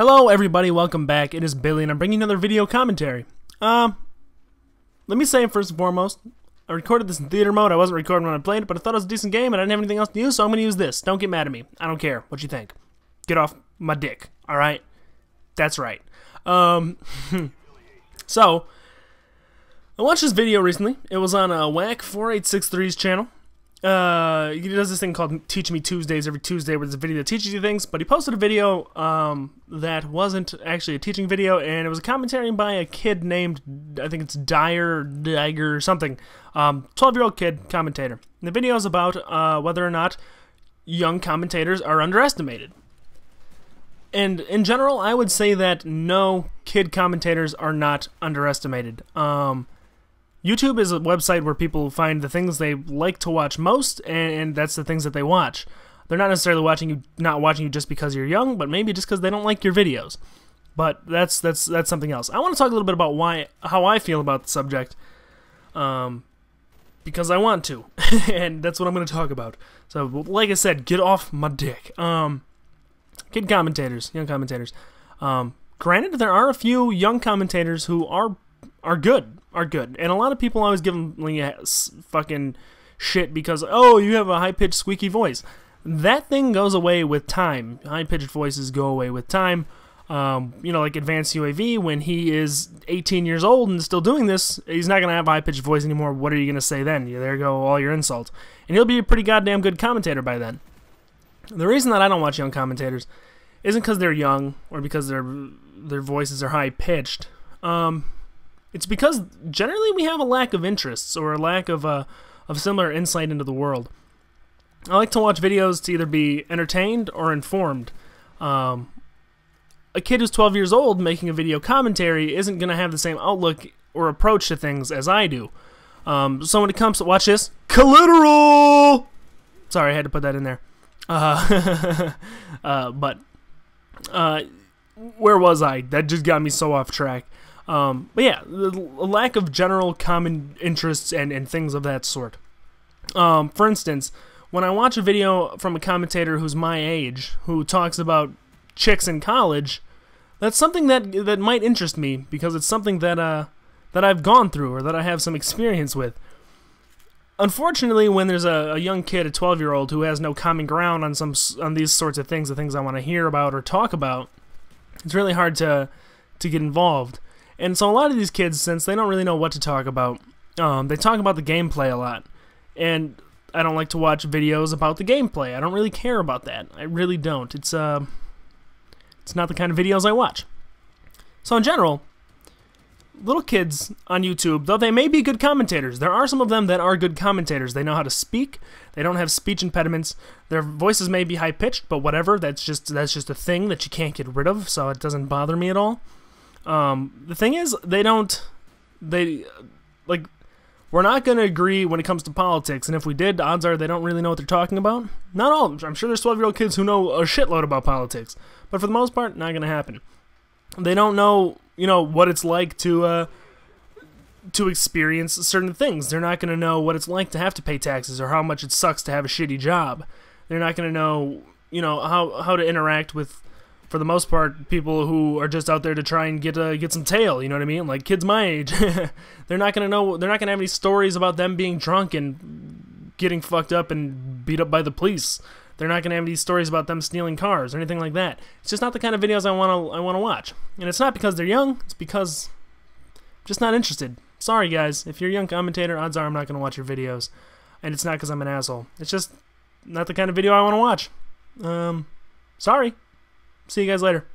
Hello everybody, welcome back. It is Billy and I'm bringing another video commentary. Let me say first and foremost, I recorded this in theater mode. I wasn't recording when I played it, but I thought it was a decent game and I didn't have anything else to use, so I'm gonna use this. Don't get mad at me. I don't care what you think. Get off my dick, alright? That's right. So, I watched this video recently. It was on Whack4863's channel. He does this thing called Teach Me Tuesdays every Tuesday, where there's a video that teaches you things, but he posted a video that wasn't actually a teaching video, and it was a commentary by a kid named, I think it's Dagger or something, 12-year-old kid commentator. And the video is about whether or not young commentators are underestimated. And in general, I would say that no, kid commentators are not underestimated. YouTube is a website where people find the things they like to watch most, and that's the things that they watch. They're not necessarily not watching you just because you're young, but maybe just because they don't like your videos. But that's something else. I want to talk a little bit about how I feel about the subject, because I want to, and that's what I'm going to talk about. So, like I said, get off my dick. Kid commentators, young commentators. Granted, there are a few young commentators who are good, and a lot of people always give them fucking shit because, oh, you have a high-pitched squeaky voice. That thing goes away with time. High-pitched voices go away with time. You know, like Advanced UAV, when he is 18 years old and still doing this, he's not going to have a high-pitched voice anymore. What are you going to say then? There go all your insults. And he'll be a pretty goddamn good commentator by then. The reason that I don't watch young commentators isn't because they're young or because their voices are high-pitched. It's because generally we have a lack of interests or a lack of similar insight into the world. I like to watch videos to either be entertained or informed. A kid who's 12 years old making a video commentary isn't going to have the same outlook or approach to things as I do. So when it comes to, watch this, collateral! Sorry, I had to put that in there. Where was I? That just got me so off track. But yeah, the lack of general common interests and things of that sort. For instance, when I watch a video from a commentator who's my age, who talks about chicks in college, that's something that might interest me, because it's something that I've gone through or that I have some experience with. Unfortunately, when there's a young kid, a 12-year-old, who has no common ground on these sorts of things, the things I want to hear about or talk about, it's really hard to get involved. And so a lot of these kids, since they don't really know what to talk about, they talk about the gameplay a lot. And I don't like to watch videos about the gameplay. I don't really care about that. I really don't. It's not the kind of videos I watch. So in general, little kids on YouTube, though they may be good commentators, there are some of them that are good commentators. They know how to speak. They don't have speech impediments. Their voices may be high-pitched, but whatever. That's just a thing that you can't get rid of, so it doesn't bother me at all. The thing is, we're not going to agree when it comes to politics, and if we did, odds are they don't really know what they're talking about. Not all of them. I'm sure there's 12-year-old kids who know a shitload about politics, but for the most part, not going to happen. They don't know, you know, what it's like to experience certain things. They're not going to know what it's like to have to pay taxes or how much it sucks to have a shitty job. They're not going to know, you know, how to interact with, for the most part, people who are just out there to try and get some tail, you know what I mean? Like kids my age. They're not going to know, they're not going to have any stories about them being drunk and getting fucked up and beat up by the police. They're not going to have any stories about them stealing cars or anything like that. It's just not the kind of videos I want to watch. And it's not because they're young, it's because I'm just not interested. Sorry guys, if you're a young commentator, odds are I'm not going to watch your videos. And it's not because I'm an asshole. It's just not the kind of video I want to watch. Sorry. See you guys later.